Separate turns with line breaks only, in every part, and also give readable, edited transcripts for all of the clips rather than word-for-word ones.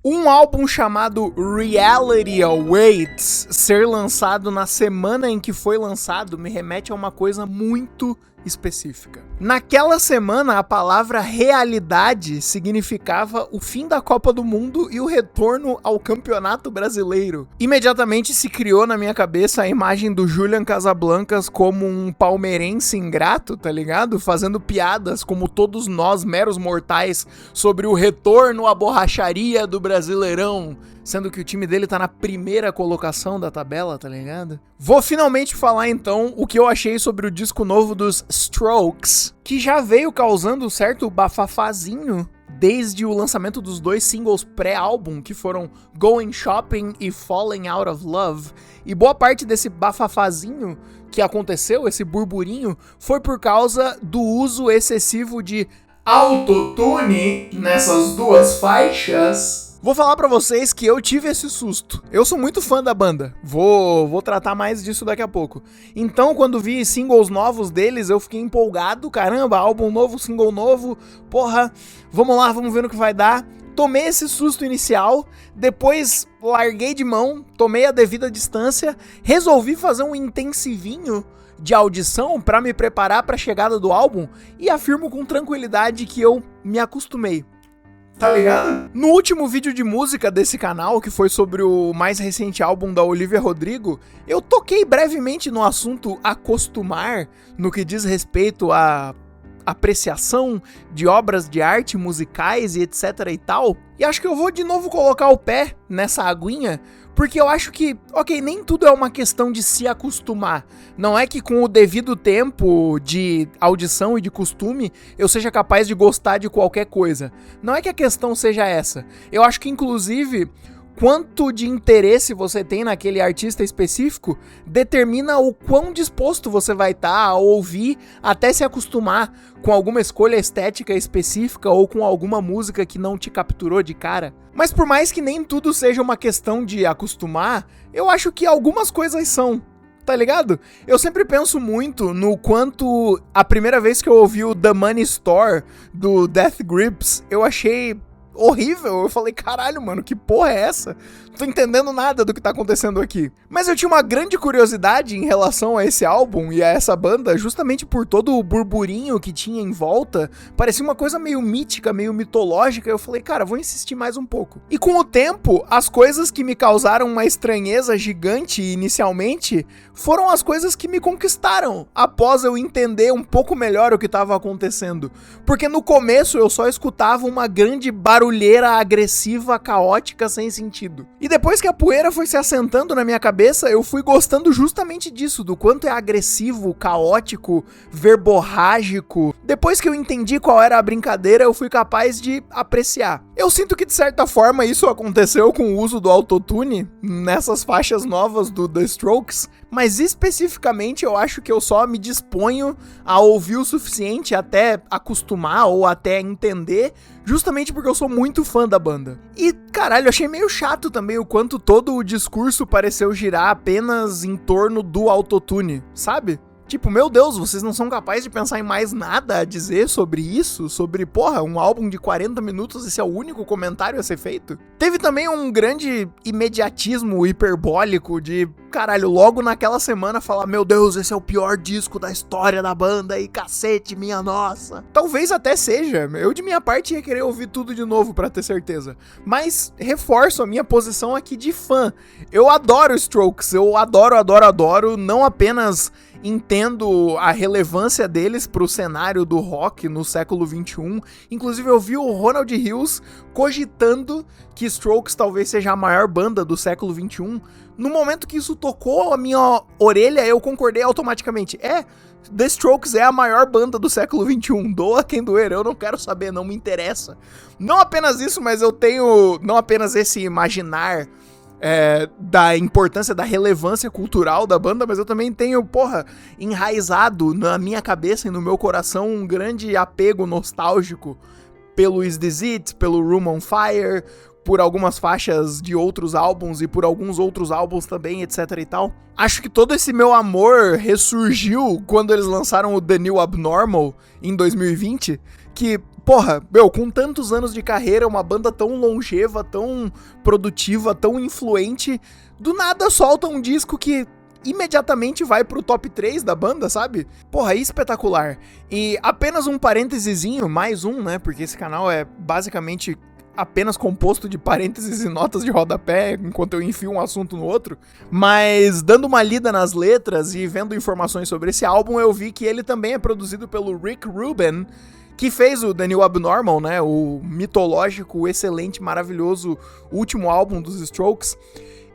Um álbum chamado Reality Awaits ser lançado na semana em que foi lançado me remete a uma coisa muito específica. Naquela semana, a palavra realidade significava o fim da Copa do Mundo e o retorno ao Campeonato Brasileiro. Imediatamente se criou na minha cabeça a imagem do Julian Casablancas como um palmeirense ingrato, tá ligado? Fazendo piadas, como todos nós, meros mortais, sobre o retorno à borracharia do Brasileirão, sendo que o time dele tá na primeira colocação da tabela, tá ligado? Vou finalmente falar então o que eu achei sobre o disco novo dos Strokes, que já veio causando um certo bafafazinho desde o lançamento dos dois singles pré-álbum, que foram Going Shopping e Falling Out of Love. E boa parte desse bafafazinho que aconteceu, esse burburinho, foi por causa do uso excessivo de autotune nessas duas faixas. Vou falar pra vocês que eu tive esse susto. Eu sou muito fã da banda. Vou tratar mais disso daqui a pouco. Então, quando vi singles novos deles, eu fiquei empolgado. Caramba, álbum novo, single novo. Porra, vamos lá, vamos ver no que vai dar. Tomei esse susto inicial, depois larguei de mão, tomei a devida distância, resolvi fazer um intensivinho de audição pra me preparar pra chegada do álbum e afirmo com tranquilidade que eu me acostumei. Tá ligado? No último vídeo de música desse canal, que foi sobre o mais recente álbum da Olivia Rodrigo, eu toquei brevemente no assunto acostumar, no que diz respeito à apreciação de obras de arte musicais e etc e tal. E acho que eu vou de novo colocar o pé nessa aguinha, porque eu acho que, ok, nem tudo é uma questão de se acostumar. Não é que com o devido tempo de audição e de costume, eu seja capaz de gostar de qualquer coisa. Não é que a questão seja essa. Eu acho que, inclusive, quanto de interesse você tem naquele artista específico determina o quão disposto você vai estar a ouvir até se acostumar com alguma escolha estética específica ou com alguma música que não te capturou de cara. Mas por mais que nem tudo seja uma questão de acostumar, eu acho que algumas coisas são. Tá ligado? Eu sempre penso muito no quanto a primeira vez que eu ouvi o The Money Store do Death Grips, eu achei horrível. Eu falei, caralho, mano, que porra é essa? Não tô entendendo nada do que tá acontecendo aqui. Mas eu tinha uma grande curiosidade em relação a esse álbum e a essa banda, justamente por todo o burburinho que tinha em volta. Parecia uma coisa meio mítica, meio mitológica. Eu falei, cara, vou insistir mais um pouco. E com o tempo, as coisas que me causaram uma estranheza gigante inicialmente foram as coisas que me conquistaram após eu entender um pouco melhor o que estava acontecendo. Porque no começo eu só escutava uma grande barulheira agressiva, caótica, sem sentido. E depois que a poeira foi se assentando na minha cabeça, eu fui gostando justamente disso, do quanto é agressivo, caótico, verborrágico. Depois que eu entendi qual era a brincadeira, eu fui capaz de apreciar. Eu sinto que de certa forma isso aconteceu com o uso do autotune nessas faixas novas do The Strokes, mas especificamente eu acho que eu só me disponho a ouvir o suficiente até acostumar ou até entender, justamente porque eu sou muito fã da banda. E, caralho, eu achei meio chato também o quanto todo o discurso pareceu girar apenas em torno do autotune, sabe? Tipo, meu Deus, vocês não são capazes de pensar em mais nada a dizer sobre isso? Sobre, porra, um álbum de 40 minutos, esse é o único comentário a ser feito? Teve também um grande imediatismo hiperbólico de, caralho, logo naquela semana falar, meu Deus, esse é o pior disco da história da banda e cacete, minha nossa. Talvez até seja, eu de minha parte ia querer ouvir tudo de novo pra ter certeza. Mas reforço a minha posição aqui de fã. Eu adoro Strokes, eu adoro, não apenas entendo a relevância deles pro cenário do rock no século XXI. Inclusive eu vi o Ronald Hills cogitando que Strokes talvez seja a maior banda do século XXI. No momento que isso tocou a minha orelha, eu concordei automaticamente. The Strokes é a maior banda do século XXI. Doa quem doer, eu não quero saber, não me interessa. Não apenas isso, mas eu tenho não apenas esse imaginar da importância, da relevância cultural da banda, mas eu também tenho, enraizado na minha cabeça e no meu coração um grande apego nostálgico pelo Is This It, pelo Room on Fire, por algumas faixas de outros álbuns e por alguns outros álbuns também, etc e tal. Acho que todo esse meu amor ressurgiu quando eles lançaram o The New Abnormal em 2020, que, porra, meu, com tantos anos de carreira, uma banda tão longeva, tão produtiva, tão influente, do nada solta um disco que imediatamente vai pro top 3 da banda, sabe? Porra, espetacular. E apenas um parêntesezinho, mais um, né? Porque esse canal é basicamente apenas composto de parênteses e notas de rodapé, enquanto eu enfio um assunto no outro. Mas dando uma lida nas letras e vendo informações sobre esse álbum, eu vi que ele também é produzido pelo Rick Rubin, que fez o The New Abnormal, né? O mitológico, excelente, maravilhoso último álbum dos Strokes.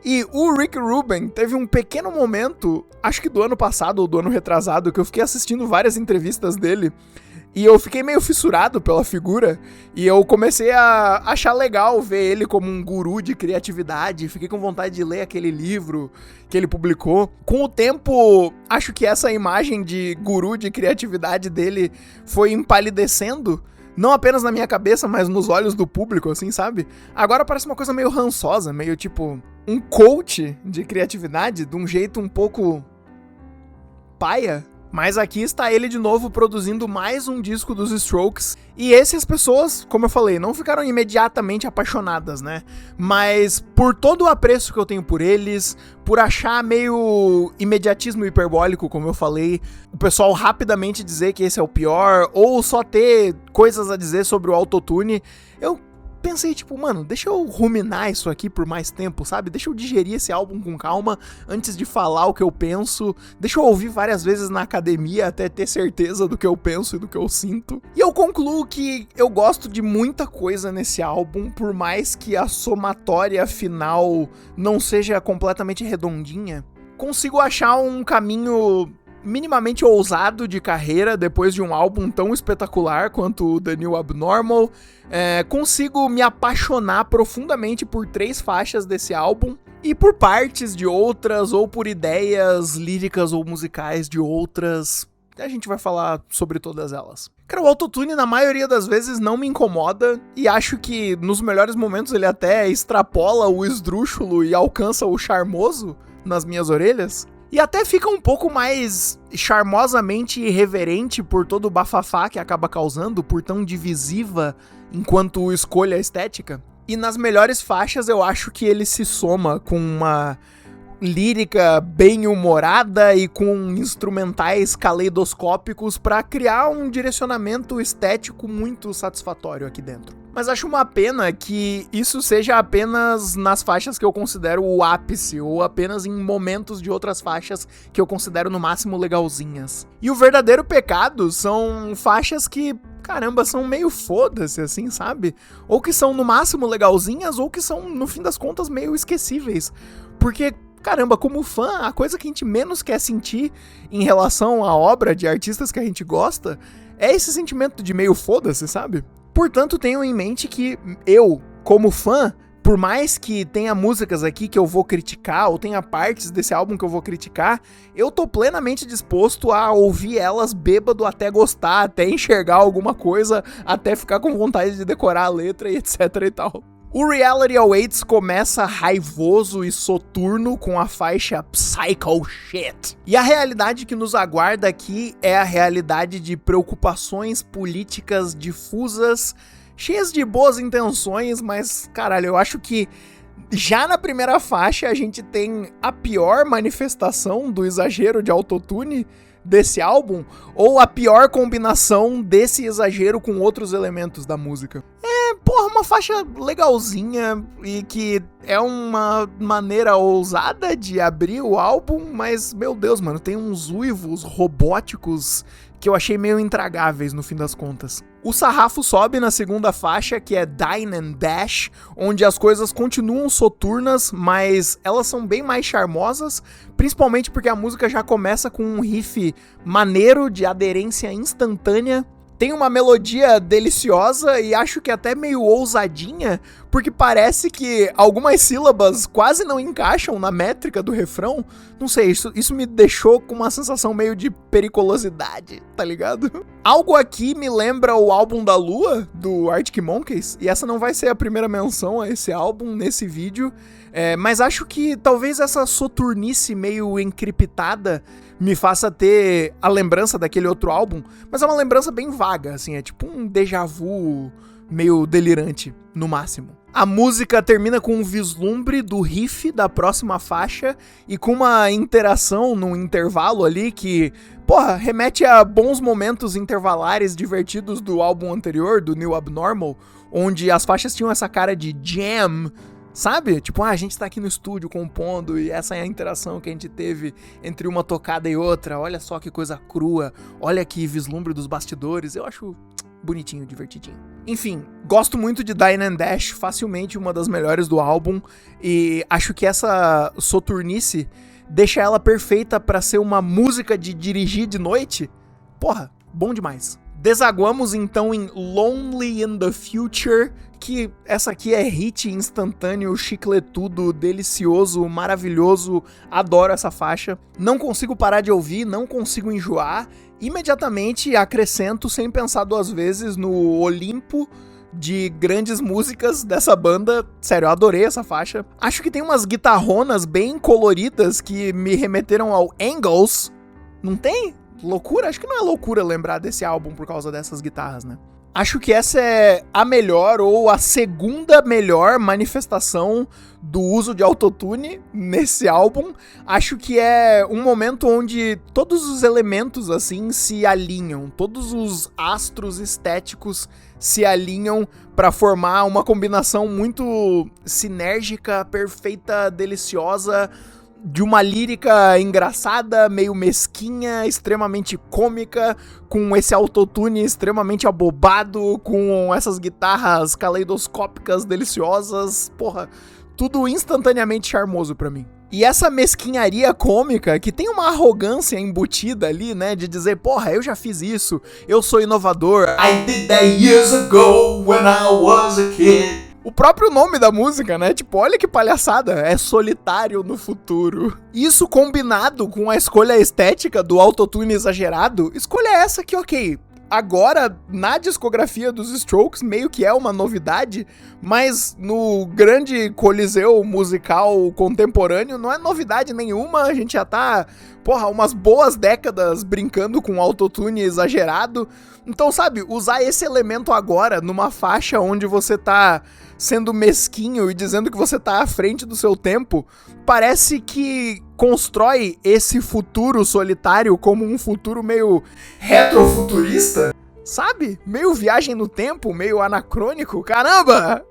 E o Rick Rubin teve um pequeno momento, acho que do ano passado ou do ano retrasado, que eu fiquei assistindo várias entrevistas dele e eu fiquei meio fissurado pela figura e eu comecei a achar legal ver ele como um guru de criatividade, fiquei com vontade de ler aquele livro que ele publicou. Com o tempo, acho que essa imagem de guru de criatividade dele foi empalidecendo, não apenas na minha cabeça, mas nos olhos do público, assim, sabe? Agora parece uma coisa meio rançosa, meio tipo um coach de criatividade, de um jeito um pouco paia. Mas aqui está ele de novo produzindo mais um disco dos Strokes. E essas pessoas, como eu falei, não ficaram imediatamente apaixonadas, né? Mas por todo o apreço que eu tenho por eles, por achar meio imediatismo hiperbólico, como eu falei, o pessoal rapidamente dizer que esse é o pior, ou só ter coisas a dizer sobre o autotune, eu pensei, tipo, mano, deixa eu ruminar isso aqui por mais tempo, sabe? Deixa eu digerir esse álbum com calma antes de falar o que eu penso. Deixa eu ouvir várias vezes na academia até ter certeza do que eu penso e do que eu sinto. E eu concluo que eu gosto de muita coisa nesse álbum, por mais que a somatória final não seja completamente redondinha. Consigo achar um caminho minimamente ousado de carreira depois de um álbum tão espetacular quanto o The New Abnormal. Consigo me apaixonar profundamente por 3 faixas desse álbum e por partes de outras, ou por ideias líricas ou musicais de outras. A gente vai falar sobre todas elas. Cara, o autotune na maioria das vezes não me incomoda e acho que nos melhores momentos ele até extrapola o esdrúxulo e alcança o charmoso nas minhas orelhas. E até fica um pouco mais charmosamente irreverente por todo o bafafá que acaba causando, por tão divisiva enquanto escolha estética. E nas melhores faixas eu acho que ele se soma com uma lírica bem humorada e com instrumentais caleidoscópicos para criar um direcionamento estético muito satisfatório aqui dentro. Mas acho uma pena que isso seja apenas nas faixas que eu considero o ápice, ou apenas em momentos de outras faixas que eu considero no máximo legalzinhas. E o verdadeiro pecado são faixas que, caramba, são meio foda-se, assim, sabe? Ou que são no máximo legalzinhas, ou que são, no fim das contas, meio esquecíveis. Porque, caramba, como fã, a coisa que a gente menos quer sentir em relação à obra de artistas que a gente gosta é esse sentimento de meio foda-se, sabe? Portanto, tenham em mente que eu, como fã, por mais que tenha músicas aqui que eu vou criticar, ou tenha partes desse álbum que eu vou criticar, eu tô plenamente disposto a ouvir elas bêbado até gostar, até enxergar alguma coisa, até ficar com vontade de decorar a letra e etc e tal. O Reality Awaits começa raivoso e soturno com a faixa Psycho Shit. E a realidade que nos aguarda aqui é a realidade de preocupações políticas difusas, cheias de boas intenções, mas, caralho, eu acho que já na primeira faixa a gente tem a pior manifestação do exagero de autotune desse álbum, ou a pior combinação desse exagero com outros elementos da música. Porra, uma faixa legalzinha e que é uma maneira ousada de abrir o álbum, mas, meu Deus, mano, tem uns uivos robóticos que eu achei meio intragáveis no fim das contas. O sarrafo sobe na segunda faixa, que é Dine and Dash, onde as coisas continuam soturnas, mas elas são bem mais charmosas, principalmente porque a música já começa com um riff maneiro de aderência instantânea. Tem uma melodia deliciosa e acho que até meio ousadinha, porque parece que algumas sílabas quase não encaixam na métrica do refrão. Não sei, isso me deixou com uma sensação meio de periculosidade, tá ligado? Algo aqui me lembra o álbum da Lua, do Arctic Monkeys, e essa não vai ser a primeira menção a esse álbum nesse vídeo, mas acho que talvez essa soturnice meio encriptada me faça ter a lembrança daquele outro álbum, mas é uma lembrança bem vaga, assim, é tipo um déjà vu meio delirante, no máximo. A música termina com um vislumbre do riff da próxima faixa e com uma interação num intervalo ali que, porra, remete a bons momentos intervalares divertidos do álbum anterior, do New Abnormal, onde as faixas tinham essa cara de jam, sabe? Tipo, a gente tá aqui no estúdio compondo e essa é a interação que a gente teve entre uma tocada e outra. Olha só que coisa crua, olha que vislumbre dos bastidores. Eu acho bonitinho, divertidinho. Enfim, gosto muito de Dine and Dash, facilmente uma das melhores do álbum, e acho que essa soturnice deixa ela perfeita pra ser uma música de dirigir de noite. Porra, bom demais. Desaguamos então em Lonely in the Future, que essa aqui é hit instantâneo, chicletudo, delicioso, maravilhoso, adoro essa faixa. Não consigo parar de ouvir, não consigo enjoar. Imediatamente acrescento, sem pensar duas vezes, no Olimpo de grandes músicas dessa banda. Sério, eu adorei essa faixa. Acho que tem umas guitarronas bem coloridas que me remeteram ao Angles. Não tem? Loucura? Acho que não é loucura lembrar desse álbum por causa dessas guitarras, né? Acho que essa é a melhor ou a segunda melhor manifestação do uso de autotune nesse álbum. Acho que é um momento onde todos os elementos assim se alinham, todos os astros estéticos se alinham para formar uma combinação muito sinérgica, perfeita, deliciosa, de uma lírica engraçada, meio mesquinha, extremamente cômica, com esse autotune extremamente abobado, com essas guitarras caleidoscópicas deliciosas, porra, tudo instantaneamente charmoso pra mim. E essa mesquinharia cômica, que tem uma arrogância embutida ali, né, de dizer, porra, eu já fiz isso, eu sou inovador, I did that years ago when I was a kid. O próprio nome da música, né? Tipo, olha que palhaçada. É Solitário no Futuro. Isso combinado com a escolha estética do autotune exagerado, escolha essa que, ok, agora na discografia dos Strokes meio que é uma novidade, mas no grande coliseu musical contemporâneo não é novidade nenhuma. A gente já tá, porra, umas boas décadas brincando com autotune exagerado. Então, sabe, usar esse elemento agora numa faixa onde você tá sendo mesquinho e dizendo que você tá à frente do seu tempo, parece que constrói esse futuro solitário como um futuro meio retrofuturista, sabe? Meio viagem no tempo, meio anacrônico. Caramba!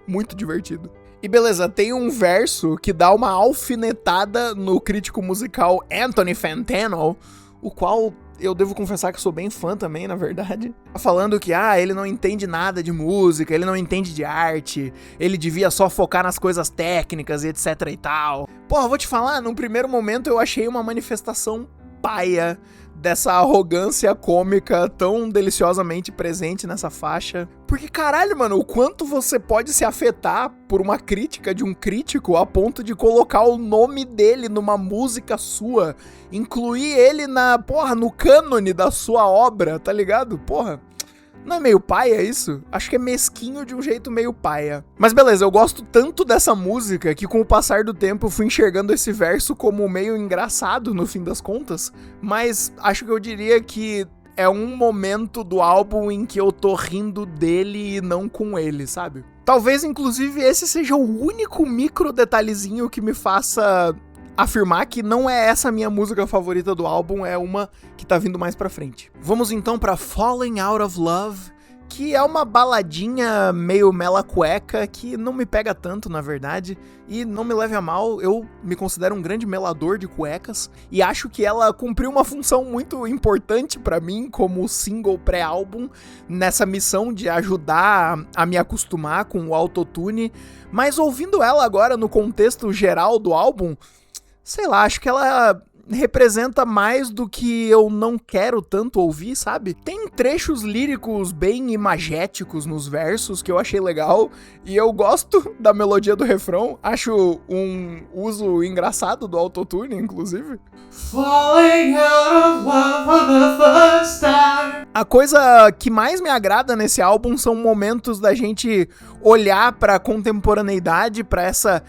Muito divertido. E beleza, tem um verso que dá uma alfinetada no crítico musical Anthony Fantano, o qual eu devo confessar que sou bem fã também, na verdade. Falando que, ele não entende nada de música, ele não entende de arte, ele devia só focar nas coisas técnicas e etc e tal. Porra, vou te falar, num primeiro momento eu achei uma manifestação paia dessa arrogância cômica tão deliciosamente presente nessa faixa. Porque, caralho, mano, o quanto você pode se afetar por uma crítica de um crítico a ponto de colocar o nome dele numa música sua, incluir ele no cânone da sua obra, tá ligado? Porra, não é meio paia isso? Acho que é mesquinho de um jeito meio paia. Mas beleza, eu gosto tanto dessa música que com o passar do tempo eu fui enxergando esse verso como meio engraçado no fim das contas, mas acho que eu diria que é um momento do álbum em que eu tô rindo dele e não com ele, sabe? Talvez inclusive esse seja o único micro detalhezinho que me faça afirmar que não é essa a minha música favorita do álbum, é uma que tá vindo mais pra frente. Vamos então pra Falling Out of Love, que é uma baladinha meio mela cueca que não me pega tanto, na verdade, e não me leve a mal, eu me considero um grande melador de cuecas, e acho que ela cumpriu uma função muito importante pra mim como single pré-álbum, nessa missão de ajudar a me acostumar com o autotune, mas ouvindo ela agora no contexto geral do álbum, sei lá, acho que ela representa mais do que eu não quero tanto ouvir, sabe? Tem trechos líricos bem imagéticos nos versos que eu achei legal, e eu gosto da melodia do refrão, acho um uso engraçado do autotune, inclusive. Falling out of love for the first time. A coisa que mais me agrada nesse álbum são momentos da gente olhar pra contemporaneidade, pra essa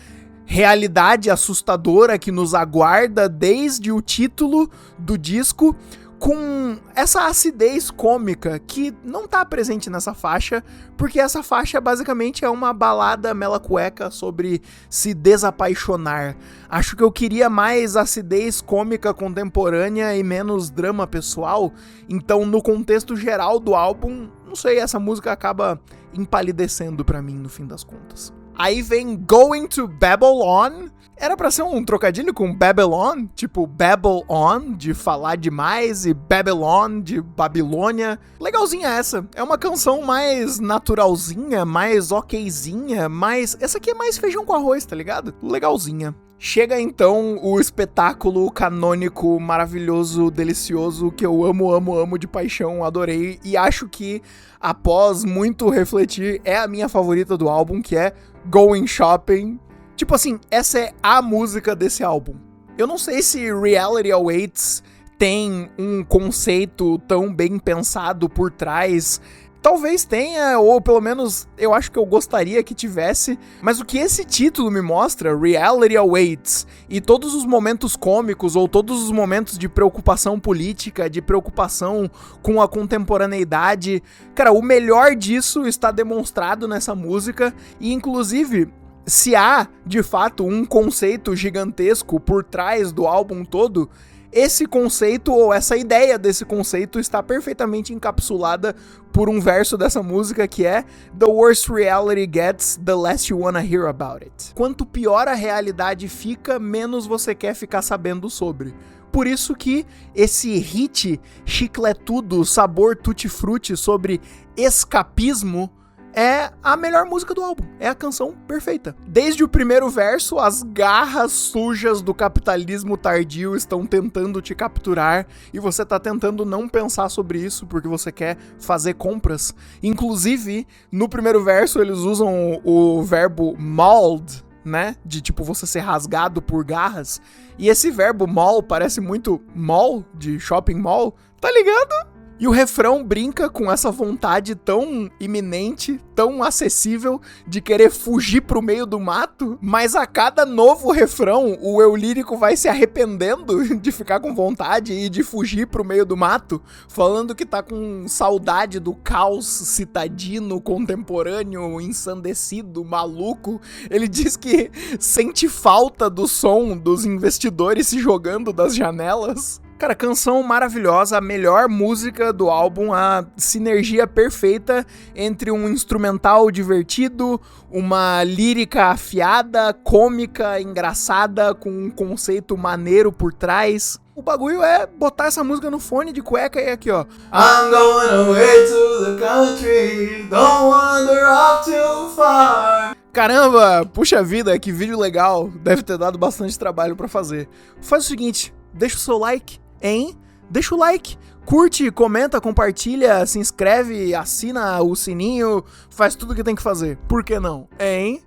realidade assustadora que nos aguarda desde o título do disco, com essa acidez cômica que não tá presente nessa faixa, porque essa faixa basicamente é uma balada mela cueca sobre se desapaixonar. Acho que eu queria mais acidez cômica contemporânea e menos drama pessoal, então no contexto geral do álbum, não sei, essa música acaba empalidecendo pra mim no fim das contas. Aí vem Going to Babylon. Era pra ser um trocadilho com Babylon, tipo Babble On, de falar demais, e Babylon, de Babilônia. Legalzinha essa. É uma canção mais naturalzinha, mais okzinha, mais... Essa aqui é mais feijão com arroz, tá ligado? Legalzinha. Chega então o espetáculo canônico, maravilhoso, delicioso, que eu amo de paixão, adorei. E acho que, após muito refletir, é a minha favorita do álbum, que é Going Shopping. Tipo assim, essa é a música desse álbum. Eu não sei se Reality Awaits tem um conceito tão bem pensado por trás. Talvez tenha, ou pelo menos eu acho que eu gostaria que tivesse. Mas o que esse título me mostra, Reality Awaits, e todos os momentos cômicos ou todos os momentos de preocupação política, de preocupação com a contemporaneidade, cara, o melhor disso está demonstrado nessa música. E inclusive, se há, de fato, um conceito gigantesco por trás do álbum todo, esse conceito, ou essa ideia desse conceito, está perfeitamente encapsulada por um verso dessa música que é The worse reality gets, the less you wanna hear about it. Quanto pior a realidade fica, menos você quer ficar sabendo sobre. Por isso que esse hit chicletudo, sabor tutti-frutti sobre escapismo é a melhor música do álbum, é a canção perfeita. Desde o primeiro verso, as garras sujas do capitalismo tardio estão tentando te capturar e você tá tentando não pensar sobre isso porque você quer fazer compras. Inclusive, no primeiro verso eles usam o verbo mauled, né, de tipo você ser rasgado por garras, e esse verbo maul parece muito mall, de shopping mall, tá ligado? E o refrão brinca com essa vontade tão iminente, tão acessível, de querer fugir pro meio do mato, mas a cada novo refrão, o eu lírico vai se arrependendo de ficar com vontade e de fugir pro meio do mato, falando que tá com saudade do caos citadino, contemporâneo, ensandecido, maluco. Ele diz que sente falta do som dos investidores se jogando das janelas. Cara, canção maravilhosa, a melhor música do álbum, a sinergia perfeita entre um instrumental divertido, uma lírica afiada, cômica, engraçada, com um conceito maneiro por trás. O bagulho é botar essa música no fone de cueca e aqui, ó. I'm going away to the country, don't wander off too far. Caramba, puxa vida, que vídeo legal. Deve ter dado bastante trabalho pra fazer. Faz o seguinte, deixa o seu like. Hein? Deixa o like, curte, comenta, compartilha, se inscreve, assina o sininho, faz tudo o que tem que fazer. Por que não? Hein?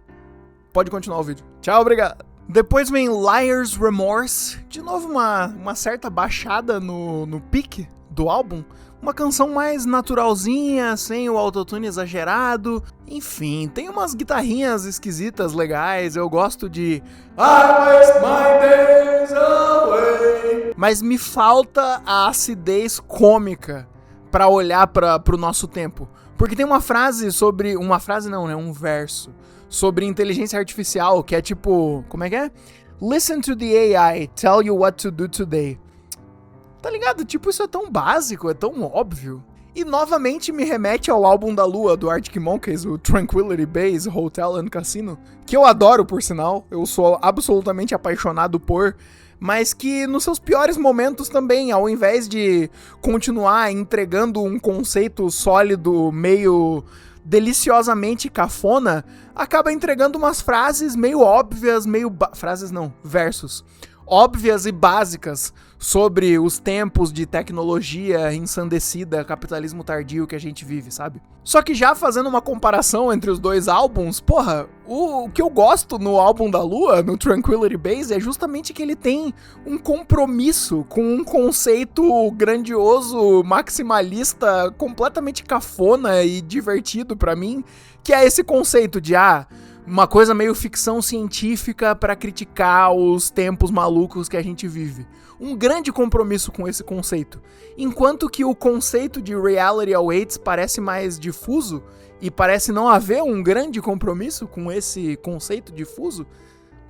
Pode continuar o vídeo. Tchau, obrigado. Depois vem Liar's Remorse. De novo uma certa baixada no pique do álbum. Uma canção mais naturalzinha, sem o autotune exagerado. Enfim, tem umas guitarrinhas esquisitas, legais. Eu gosto de I waste my days away. Mas me falta a acidez cômica pra olhar pro nosso tempo. Porque tem uma frase sobre... Uma frase não, né? Um verso. Sobre inteligência artificial, que é tipo... Como é que é? Listen to the AI, tell you what to do today. Tá ligado? Tipo, isso é tão básico, é tão óbvio. E novamente me remete ao álbum da Lua, do Arctic Monkeys, o Tranquility Base Hotel and Casino, que eu adoro, por sinal, eu sou absolutamente apaixonado por, mas que nos seus piores momentos também, ao invés de continuar entregando um conceito sólido, meio deliciosamente cafona, acaba entregando umas frases meio óbvias, frases não, versos óbvias e básicas sobre os tempos de tecnologia ensandecida, capitalismo tardio que a gente vive, sabe? Só que já fazendo uma comparação entre os dois álbuns, porra, o que eu gosto no álbum da Lua, no Tranquility Base, é justamente que ele tem um compromisso com um conceito grandioso, maximalista, completamente cafona e divertido pra mim, que é esse conceito de, Uma coisa meio ficção científica pra criticar os tempos malucos que a gente vive. Um grande compromisso com esse conceito. Enquanto que o conceito de Reality Awaits parece mais difuso e parece não haver um grande compromisso com esse conceito difuso,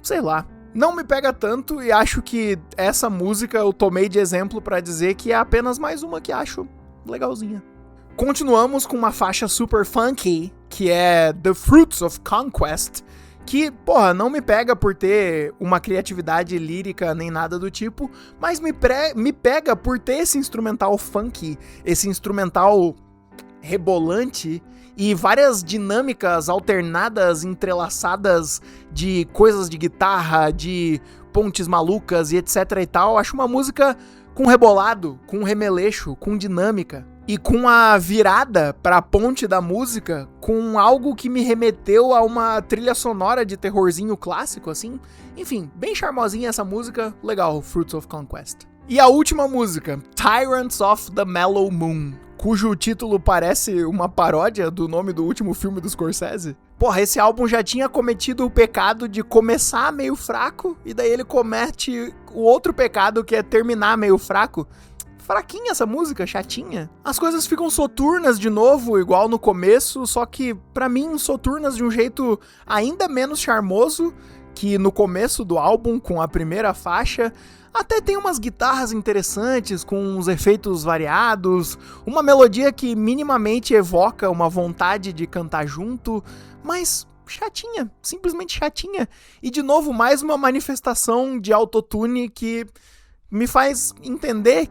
sei lá. Não me pega tanto e acho que essa música eu tomei de exemplo pra dizer que é apenas mais uma que acho legalzinha. Continuamos com uma faixa super funky, que é The Fruits of Conquest, que, porra, não me pega por ter uma criatividade lírica nem nada do tipo, mas me pega por ter esse instrumental funky, esse instrumental rebolante e várias dinâmicas alternadas, entrelaçadas de coisas de guitarra, de pontes malucas e etc e tal. Acho uma música com rebolado, com remeleixo, com dinâmica. E com a virada pra ponte da música, com algo que me remeteu a uma trilha sonora de terrorzinho clássico, assim. Enfim, bem charmosinha essa música, legal, Fruits of Conquest. E a última música, Tyrants of the Mellow Moon, cujo título parece uma paródia do nome do último filme do Scorsese. Porra, esse álbum já tinha cometido o pecado de começar meio fraco, e daí ele comete o outro pecado, que é terminar meio fraco. Fraquinha essa música, chatinha. As coisas ficam soturnas de novo, igual no começo, só que, pra mim, soturnas de um jeito ainda menos charmoso que no começo do álbum, com a primeira faixa. Até tem umas guitarras interessantes, com uns efeitos variados, uma melodia que minimamente evoca uma vontade de cantar junto, mas chatinha, simplesmente chatinha. E, de novo, mais uma manifestação de autotune que me faz entender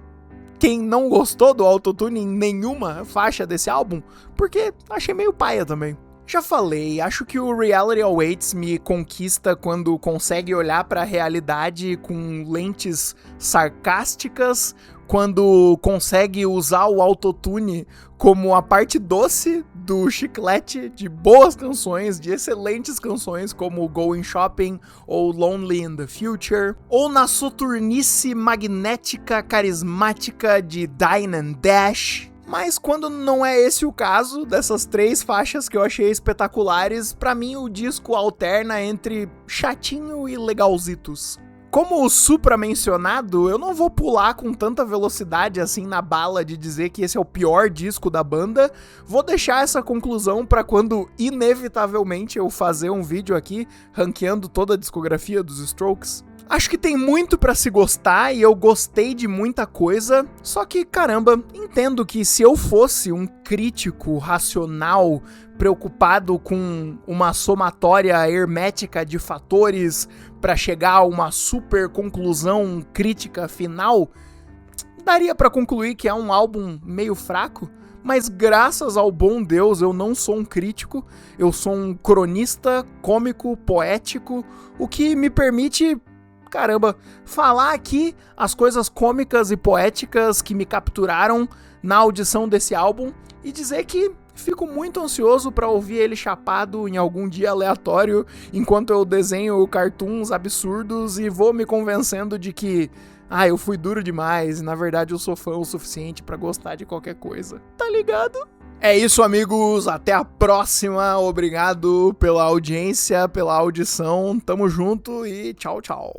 quem não gostou do autotune em nenhuma faixa desse álbum, porque achei meio paia também. Já falei, acho que o Reality Awaits me conquista quando consegue olhar pra realidade com lentes sarcásticas, quando consegue usar o autotune como a parte doce do chiclete de boas canções, de excelentes canções como Going Shopping ou Lonely in the Future, ou na soturnice magnética carismática de Dine and Dash. Mas quando não é esse o caso, dessas 3 faixas que eu achei espetaculares, pra mim o disco alterna entre chatinho e legalzitos. Como o supra mencionado, eu não vou pular com tanta velocidade assim na bala de dizer que esse é o pior disco da banda. Vou deixar essa conclusão pra quando inevitavelmente eu fazer um vídeo aqui ranqueando toda a discografia dos Strokes. Acho que tem muito pra se gostar e eu gostei de muita coisa, só que, caramba, entendo que se eu fosse um crítico racional, preocupado com uma somatória hermética de fatores pra chegar a uma super conclusão crítica final, daria pra concluir que é um álbum meio fraco, mas graças ao bom Deus eu não sou um crítico, eu sou um cronista, cômico, poético, o que me permite, caramba, falar aqui as coisas cômicas e poéticas que me capturaram na audição desse álbum e dizer que fico muito ansioso pra ouvir ele chapado em algum dia aleatório enquanto eu desenho cartoons absurdos e vou me convencendo de que eu fui duro demais e na verdade eu sou fã o suficiente pra gostar de qualquer coisa. Tá ligado? É isso, amigos, até a próxima, obrigado pela audiência, pela audição, tamo junto e tchau, tchau.